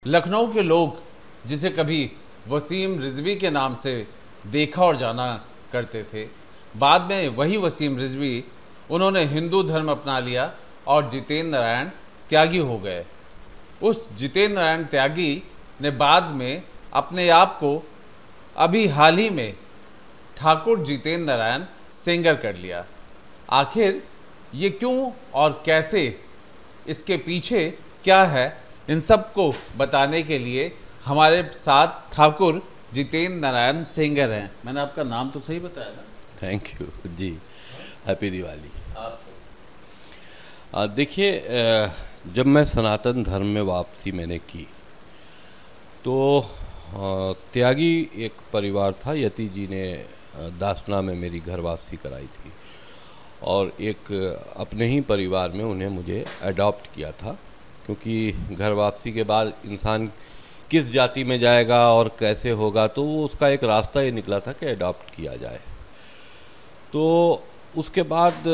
लखनऊ के लोग जिसे कभी वसीम रिजवी के नाम से देखा और जाना करते थे, बाद में वही वसीम रिजवी उन्होंने हिंदू धर्म अपना लिया और जितेंद्र नारायण त्यागी हो गए। उस जितेंद्र नारायण त्यागी ने बाद में अपने आप को अभी हाल ही में ठाकुर जितेंद्र नारायण सेंगर कर लिया। आखिर ये क्यों और कैसे, इसके पीछे क्या है, इन सब को बताने के लिए हमारे साथ ठाकुर जितेंद्र नारायण सेंगर हैं। मैंने आपका नाम तो सही बताया ना? Thank you ji. Happy Diwali. आपको देखिए, जब मैं सनातन धर्म में वापसी मैंने की तो त्यागी एक परिवार था। यति जी ने दासना में मेरी घर वापसी कराई थी और एक अपने ही परिवार में उन्हें मुझे अडॉप्ट किया था, क्योंकि घर वापसी के बाद इंसान किस जाति में जाएगा और कैसे होगा, तो वो उसका एक रास्ता ये निकला था कि अडॉप्ट किया जाए। तो उसके बाद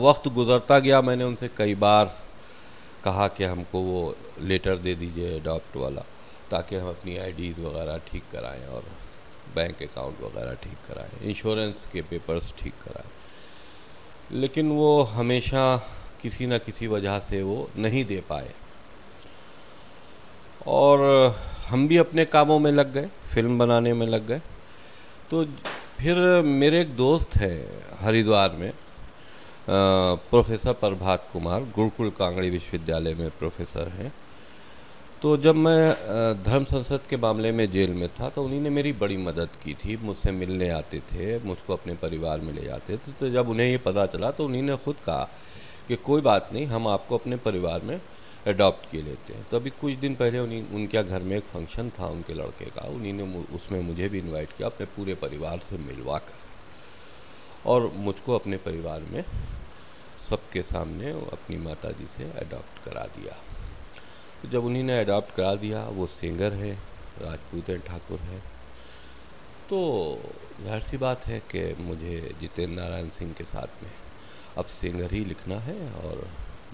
वक्त गुज़रता गया। मैंने उनसे कई बार कहा कि हमको वो लेटर दे दीजिए अडॉप्ट वाला, ताकि हम अपनी आईडीज़ वगैरह ठीक कराएं और बैंक अकाउंट वगैरह ठीक कराएं, इंश्योरेंस के पेपर्स ठीक कराएं, लेकिन वो हमेशा किसी न किसी वजह से वो नहीं दे पाए। और हम भी अपने कामों में लग गए, फिल्म बनाने में लग गए। तो फिर मेरे एक दोस्त है हरिद्वार में, प्रोफेसर प्रभात कुमार, गुरुकुल कांगड़ी विश्वविद्यालय में प्रोफेसर हैं। तो जब मैं धर्म संसद के मामले में जेल में था तो उन्हीं ने मेरी बड़ी मदद की थी। मुझसे मिलने आते थे, मुझको अपने परिवार में ले जाते थे। तो जब उन्हें ये पता चला तो उन्हीं ने खुद कहा कि कोई बात नहीं, हम आपको अपने परिवार में अडॉप्ट किए लेते हैं। तो अभी कुछ दिन पहले उनके घर में एक फंक्शन था उनके लड़के का, उन्हीं ने उसमें मुझे भी इनवाइट किया अपने पूरे परिवार से मिलवा कर, और मुझको अपने परिवार में सबके सामने अपनी माता जी से अडॉप्ट करा दिया। तो जब उन्हीं ने अडॉप्ट करा दिया, वो सिंगर है, राजपूत हैं, ठाकुर हैं, तो जाहिर सी बात है कि मुझे जितेंद्र नारायण सिंह के साथ में अब सिंगर ही लिखना है। और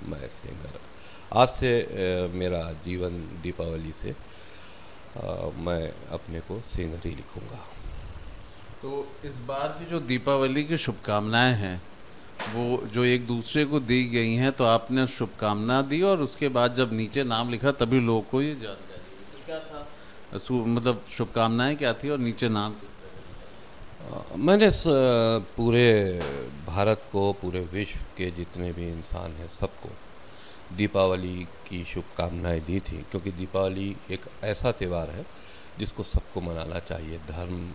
मैं सिंगर, आज से मेरा जीवन दीपावली से मैं अपने को सिंगर ही लिखूँगा। तो इस बार की जो दीपावली की शुभकामनाएं हैं वो जो एक दूसरे को दी गई हैं, तो आपने शुभकामना दी और उसके बाद जब नीचे नाम लिखा तभी लोगों को ये जानकारी हुई। तो क्या था, मतलब शुभकामनाएं क्या थी और नीचे नाम किस तरह? मैंने पूरे भारत को, पूरे विश्व के जितने भी इंसान हैं सबको दीपावली की शुभकामनाएं दी थी, क्योंकि दीपावली एक ऐसा त्यौहार है जिसको सबको मनाना चाहिए, धर्म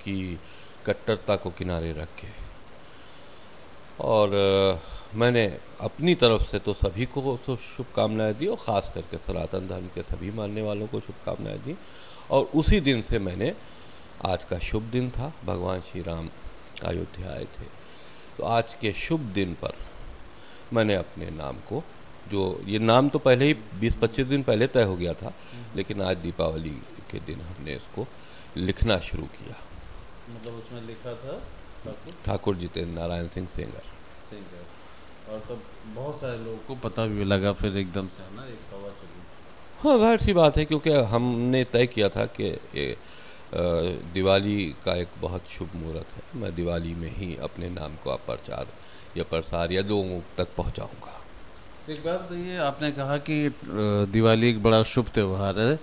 की कट्टरता को किनारे रख के। और मैंने अपनी तरफ से तो सभी को तो शुभकामनाएं दी, और ख़ास करके सनातन धर्म के सभी मानने वालों को शुभकामनाएं दी। और उसी दिन से मैंने, आज का शुभ दिन था, भगवान श्री राम अयोध्या आए थे, तो आज के शुभ दिन पर मैंने अपने नाम को, जो ये नाम तो पहले ही 20-25 दिन पहले तय हो गया था, लेकिन आज दीपावली के दिन हमने इसको लिखना शुरू किया। मतलब उसमें लिखा था ठाकुर जितेंद्र नारायण सिंह सेंगर। और तब बहुत सारे लोगों को पता भी लगा, फिर एकदम से, है ना, एक हवा चली। हाँ, जाहिर सी बात है, क्योंकि हमने तय किया था कि दिवाली का एक बहुत शुभ मुहूर्त है, मैं दिवाली में ही अपने नाम को प्रचार या प्रसार या लोगों तक पहुंचाऊंगा। एक बात तो ये आपने कहा कि दिवाली एक बड़ा शुभ त्यौहार है,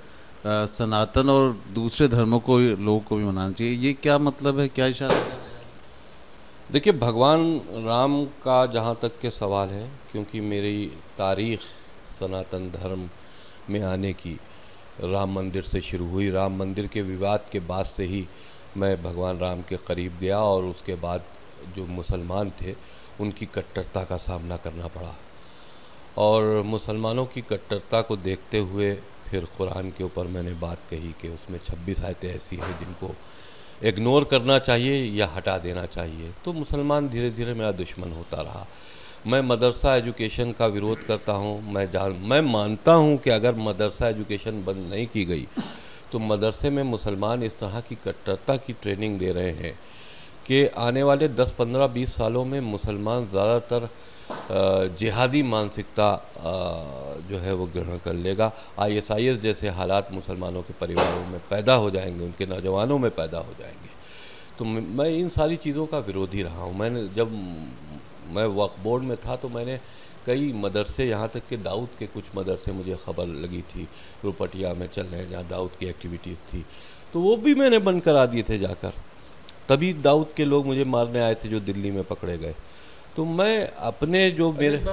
सनातन और दूसरे धर्मों को, लोगों को भी मनाना चाहिए, ये क्या मतलब है, क्या इशारा कर रहे हैं? देखिए, भगवान राम का जहाँ तक के सवाल है, क्योंकि मेरी तारीख़ सनातन धर्म में आने की राम मंदिर से शुरू हुई। राम मंदिर के विवाद के बाद से ही मैं भगवान राम के करीब गया, और उसके बाद जो मुसलमान थे उनकी कट्टरता का सामना करना पड़ा। और मुसलमानों की कट्टरता को देखते हुए फिर कुरान के ऊपर मैंने बात कही कि उसमें 26 आयतें ऐसी हैं जिनको इग्नोर करना चाहिए या हटा देना चाहिए। तो मुसलमान धीरे धीरे मेरा दुश्मन होता रहा। मैं मदरसा एजुकेशन का विरोध करता हूँ। मैं मानता हूँ कि अगर मदरसा एजुकेशन बंद नहीं की गई तो मदरसे में मुसलमान इस तरह की कट्टरता की ट्रेनिंग दे रहे हैं कि आने वाले 10, 15, 20 सालों में मुसलमान ज़्यादातर जिहादी मानसिकता जो है वो ग्रहण कर लेगा। ISIS जैसे हालात मुसलमानों के परिवारों में पैदा हो जाएंगे, उनके नौजवानों में पैदा हो जाएंगे। तो मैं इन सारी चीज़ों का विरोधी रहा हूँ। जब मैं वक्फ बोर्ड में था तो मैंने कई मदरसे, यहाँ तक कि दाऊद के कुछ मदरसे मुझे खबर लगी थी रुपटिया में चल रहे हैं जहाँ दाऊद की एक्टिविटीज़ थी, तो वो भी मैंने बंद करा दिए थे जाकर। तभी दाऊद के लोग मुझे मारने आए थे जो दिल्ली में पकड़े गए। तो मैं अपने जो मेरे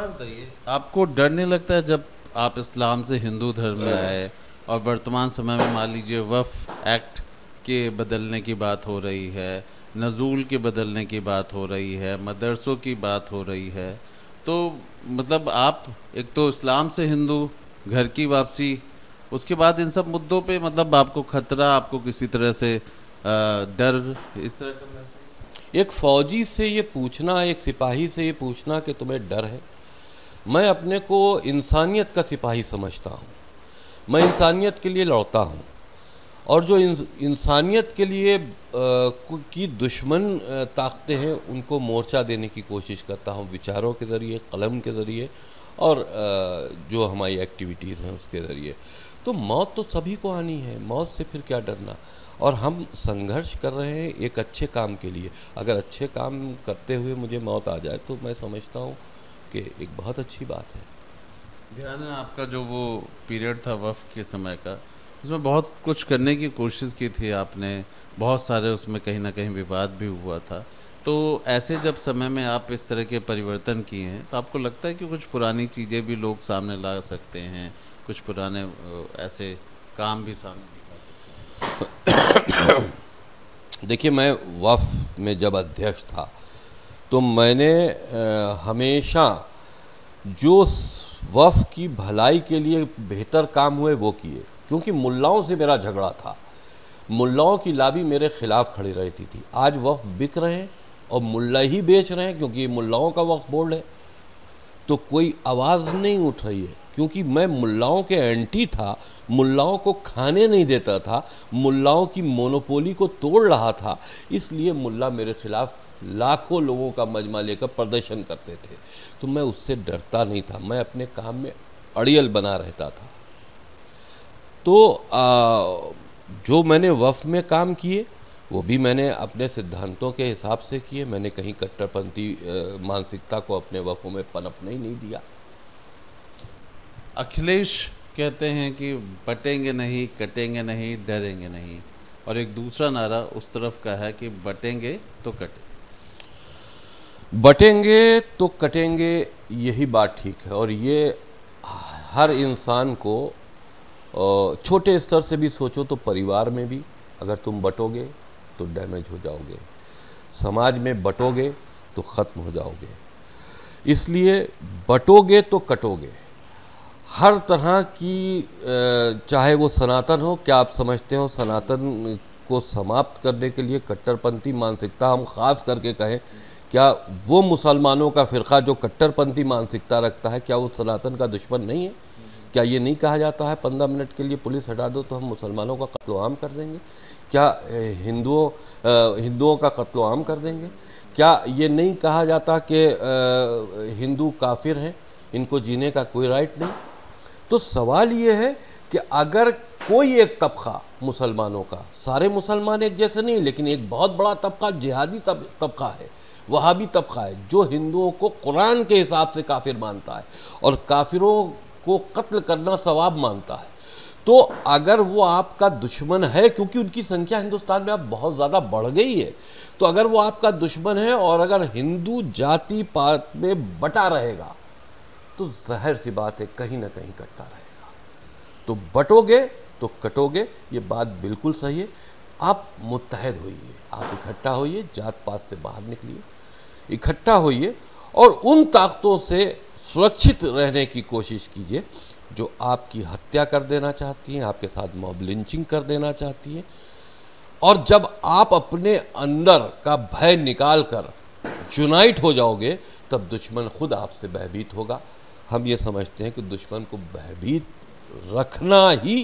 आपको डर नहीं लगता है जब आप इस्लाम से हिंदू धर्म में आए और वर्तमान समय में मान लीजिए वक्फ एक्ट के बदलने की बात हो रही है, नज़ूल के बदलने की बात हो रही है, मदरसों की बात हो रही है, तो मतलब आप एक तो इस्लाम से हिंदू, घर की वापसी, उसके बाद इन सब मुद्दों पे मतलब आपको खतरा, आपको किसी तरह से डर इस तरह का? एक फौजी से ये पूछना, एक सिपाही से ये पूछना कि तुम्हें डर है, मैं अपने को इंसानियत का सिपाही समझता हूँ। मैं इंसानियत के लिए लड़ता हूँ और जो इंसानियत के लिए की दुश्मन ताकतें हैं उनको मोर्चा देने की कोशिश करता हूँ, विचारों के ज़रिए, कलम के ज़रिए और जो हमारी एक्टिविटीज़ हैं उसके ज़रिए। तो मौत तो सभी को आनी है, मौत से फिर क्या डरना। और हम संघर्ष कर रहे हैं एक अच्छे काम के लिए। अगर अच्छे काम करते हुए मुझे मौत आ जाए तो मैं समझता हूँ कि एक बहुत अच्छी बात है। ध्यान है आपका जो वो पीरियड था वफ़ के समय का, उसमें बहुत कुछ करने की कोशिश की थी आपने, बहुत सारे उसमें कहीं ना कहीं विवाद भी हुआ था। तो ऐसे जब समय में आप इस तरह के परिवर्तन किए हैं तो आपको लगता है कि कुछ पुरानी चीज़ें भी लोग सामने ला सकते हैं, कुछ पुराने ऐसे काम भी सामने? देखिए, मैं वफ़ में जब अध्यक्ष था तो मैंने हमेशा जो वफ़ की भलाई के लिए बेहतर काम हुए वो किए, क्योंकि मुल्लाओं से मेरा झगड़ा था। मुल्लाओं की लाबी मेरे ख़िलाफ़ खड़ी रहती थी। आज वफ़ बिक रहे हैं और मुल्ला ही बेच रहे हैं, क्योंकि ये मुल्लाओं का वक्फ बोर्ड है, तो कोई आवाज़ नहीं उठ रही है। क्योंकि मैं मुल्लाओं के एंटी था, मुल्लाओं को खाने नहीं देता था, मुल्लाओं की मोनोपोली को तोड़ रहा था, इसलिए मुल्ला मेरे खिलाफ लाखों लोगों का मजमा लेकर प्रदर्शन करते थे। तो मैं उससे डरता नहीं था, मैं अपने काम में अड़ियल बना रहता था। तो जो मैंने वफ़ में काम किए वो भी मैंने अपने सिद्धांतों के हिसाब से किए। मैंने कहीं कट्टरपंथी मानसिकता को अपने वफ़ों में पनपने ही नहीं दिया। अखिलेश कहते हैं कि बटेंगे नहीं, कटेंगे नहीं, डरेंगे नहीं, और एक दूसरा नारा उस तरफ का है कि बटेंगे तो कटेंगे। बटेंगे तो कटेंगे, यही बात ठीक है। और ये हर इंसान को, छोटे स्तर से भी सोचो तो परिवार में भी अगर तुम बटोगे तो डैमेज हो जाओगे, समाज में बटोगे तो ख़त्म हो जाओगे। इसलिए बटोगे तो कटोगे। हर तरह की, चाहे वो सनातन हो, क्या आप समझते हो सनातन को समाप्त करने के लिए कट्टरपंथी मानसिकता, हम ख़ास करके कहें, क्या वो मुसलमानों का फ़िरक़ा जो कट्टरपंथी मानसिकता रखता है, क्या वो सनातन का दुश्मन नहीं है? क्या ये नहीं कहा जाता है 15 मिनट के लिए पुलिस हटा दो तो हम मुसलमानों का कत्ल-ए-आम कर देंगे? क्या हिंदुओं का कत्ल-ए-आम कर देंगे? क्या ये नहीं कहा जाता कि हिंदू काफिर हैं, इनको जीने का कोई राइट नहीं? तो सवाल ये है कि अगर कोई एक तबका मुसलमानों का, सारे मुसलमान एक जैसे नहीं, लेकिन एक बहुत बड़ा तबका जिहादी तबका है, वहाबी तबका है, जो हिंदुओं को कुरान के हिसाब से काफिर मानता है और काफिरों को कत्ल करना सवाब मानता है, तो अगर वो आपका दुश्मन है, क्योंकि उनकी संख्या हिंदुस्तान में अब बहुत ज़्यादा बढ़ गई है, तो अगर वो आपका दुश्मन है और अगर हिंदू जाति पात में बटा रहेगा तो ज़ाहिर सी बात है कहीं ना कहीं कटता रहेगा। तो बटोगे तो कटोगे, ये बात बिल्कुल सही है। आप मुत्तहद होइए, आप इकट्ठा होइए, जात पात से बाहर निकलिए, इकट्ठा होइए और उन ताकतों से सुरक्षित रहने की कोशिश कीजिए जो आपकी हत्या कर देना चाहती हैं, आपके साथ मॉब लिंचिंग कर देना चाहती हैं। और जब आप अपने अंदर का भय निकाल कर यूनाइट हो जाओगे तब दुश्मन खुद आपसे भयभीत होगा। हम ये समझते हैं कि दुश्मन को भयभीत रखना ही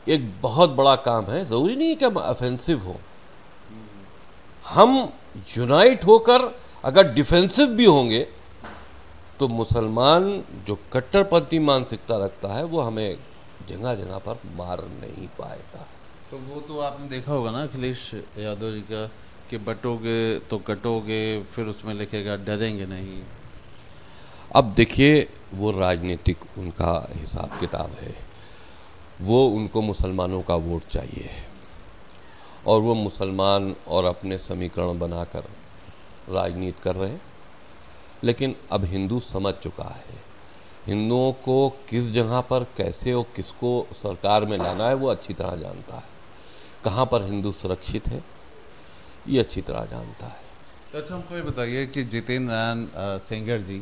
एक बहुत बड़ा काम है, ज़रूरी नहीं है कि हम ऑफेंसिव हो। हम यूनाइट होकर अगर डिफेंसिव भी होंगे तो मुसलमान जो कट्टरपंथी मानसिकता रखता है वो हमें जगह जगह पर मार नहीं पाएगा। तो वो तो आपने देखा होगा ना अखिलेश यादव जी का, कि बटोगे तो कटोगे, फिर उसमें लिखेगा डरेंगे नहीं। अब देखिए, वो राजनीतिक उनका हिसाब किताब है, वो उनको मुसलमानों का वोट चाहिए और वो मुसलमान और अपने समीकरण बनाकर राजनीति कर रहे हैं। लेकिन अब हिंदू समझ चुका है, हिंदुओं को किस जगह पर कैसे और किसको सरकार में लाना है वो अच्छी तरह जानता है, कहाँ पर हिंदू सुरक्षित है ये अच्छी तरह जानता है। तो अच्छा, हमको ये बताइए कि जितेंद्र नारायण सेंगर जी,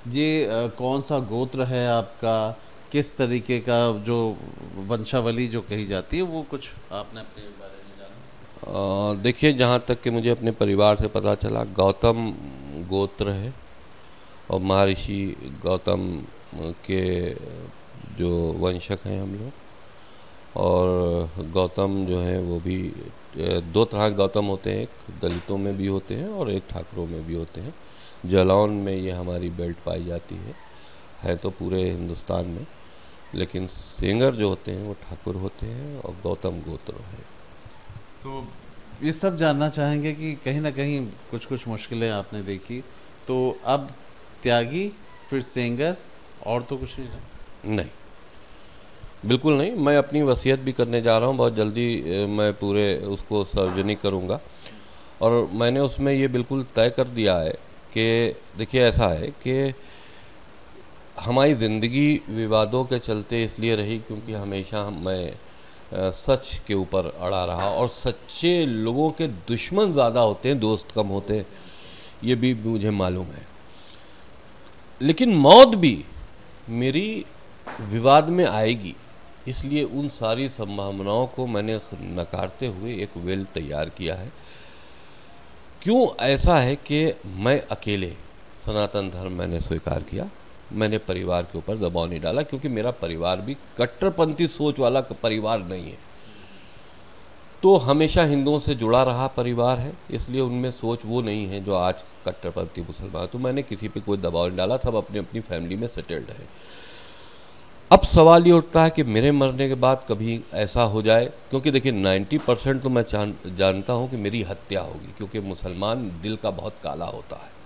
ये कौन सा गोत्र है आपका, किस तरीके का जो वंशावली जो कही जाती है, वो कुछ आपने अपने बारे में जाना? देखिए, जहाँ तक कि मुझे अपने परिवार से पता चला, गौतम गोत्र है और महर्षि गौतम के जो वंशक हैं हम लोग। और गौतम जो है वो भी दो तरह के गौतम होते हैं, एक दलितों में भी होते हैं और एक ठाकुरों में भी होते हैं। जालौन में ये हमारी बेल्ट पाई जाती है तो पूरे हिंदुस्तान में, लेकिन सेंगर जो होते हैं वो ठाकुर होते हैं और गौतम गोत्र है। तो ये सब जानना चाहेंगे कि कहीं ना कहीं कुछ कुछ मुश्किलें आपने देखी, तो अब त्यागी फिर सेंगर, और तो कुछ नहीं ना? नहीं, बिल्कुल नहीं। मैं अपनी वसीयत भी करने जा रहा हूँ, बहुत जल्दी मैं पूरे उसको सार्वजनिक करूँगा। और मैंने उसमें ये बिल्कुल तय कर दिया है कि देखिए, ऐसा है कि हमारी ज़िंदगी विवादों के चलते इसलिए रही क्योंकि हमेशा मैं सच के ऊपर अड़ा रहा, और सच्चे लोगों के दुश्मन ज़्यादा होते हैं, दोस्त कम होते हैं, ये भी मुझे मालूम है। लेकिन मौत भी मेरी विवाद में आएगी, इसलिए उन सारी संभावनाओं को मैंने नकारते हुए एक वेल तैयार किया है। क्यों ऐसा है कि मैं अकेले सनातन धर्म मैंने स्वीकार किया, मैंने परिवार के ऊपर दबाव नहीं डाला, क्योंकि मेरा परिवार भी कट्टरपंथी सोच वाला परिवार नहीं है। तो हमेशा हिंदुओं से जुड़ा रहा परिवार है, इसलिए उनमें सोच वो नहीं है जो आज कट्टरपंथी मुसलमान। तो मैंने किसी पे कोई दबाव नहीं डाला, सब अपनी अपनी फैमिली में सेटल्ड है। अब सवाल ये उठता है कि मेरे मरने के बाद कभी ऐसा हो जाए, क्योंकि देखिए 90% तो मैं जानता हूँ कि मेरी हत्या होगी, क्योंकि मुसलमान दिल का बहुत काला होता है।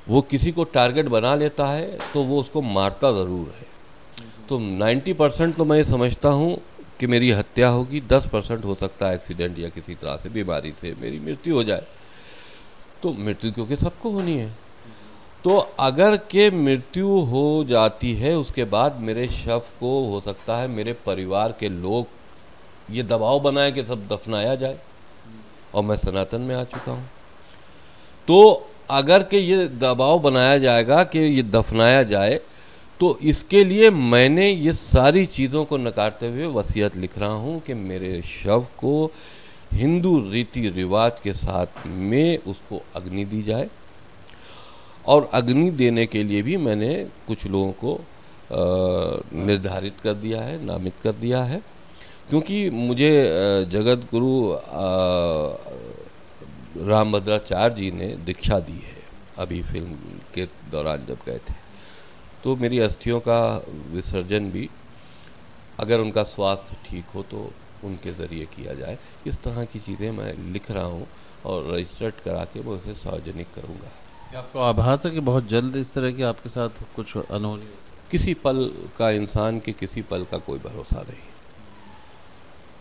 वो किसी को टारगेट बना लेता है तो वो उसको मारता ज़रूर है। तो 90% तो मैं समझता हूँ कि मेरी हत्या होगी, 10% हो सकता है एक्सीडेंट या किसी तरह से बीमारी से मेरी मृत्यु हो जाए। तो मृत्यु क्योंकि सबको होनी है, तो अगर के मृत्यु हो जाती है उसके बाद मेरे शव को हो सकता है मेरे परिवार के लोग ये दबाव बनाए कि सब दफनाया जाए, और मैं सनातन में आ चुका हूँ। तो अगर के ये दबाव बनाया जाएगा कि ये दफनाया जाए, तो इसके लिए मैंने ये सारी चीज़ों को नकारते हुए वसीयत लिख रहा हूँ कि मेरे शव को हिंदू रीति रिवाज के साथ में उसको अग्नि दी जाए। और अग्नि देने के लिए भी मैंने कुछ लोगों को निर्धारित कर दिया है, नामित कर दिया है, क्योंकि मुझे जगत गुरु रामभद्राचार्य जी ने दीक्षा दी है अभी फिल्म के दौरान जब गए थे। तो मेरी अस्थियों का विसर्जन भी अगर उनका स्वास्थ्य ठीक हो तो उनके ज़रिए किया जाए। इस तरह की चीज़ें मैं लिख रहा हूँ और रजिस्टर्ड करा के मैं उसे सार्वजनिक करूँगा। क्या आपको आभास है कि बहुत जल्द इस तरह की आपके साथ कुछ अनहोनी? किसी पल का, इंसान के किसी पल का कोई भरोसा नहीं,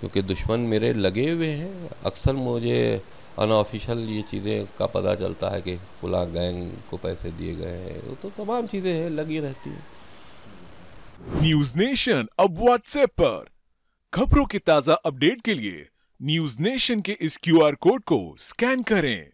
क्योंकि दुश्मन मेरे लगे हुए हैं। अक्सर मुझे अनऑफिशियल ये चीज़ें का पता चलता है कि फुला गैंग को पैसे दिए गए हैं, तो तमाम चीज़ें हैं लगी रहती हैं। न्यूज नेशन अब व्हाट्सएप पर खबरों के ताज़ा अपडेट के लिए न्यूज नेशन के इस QR कोड को स्कैन करें।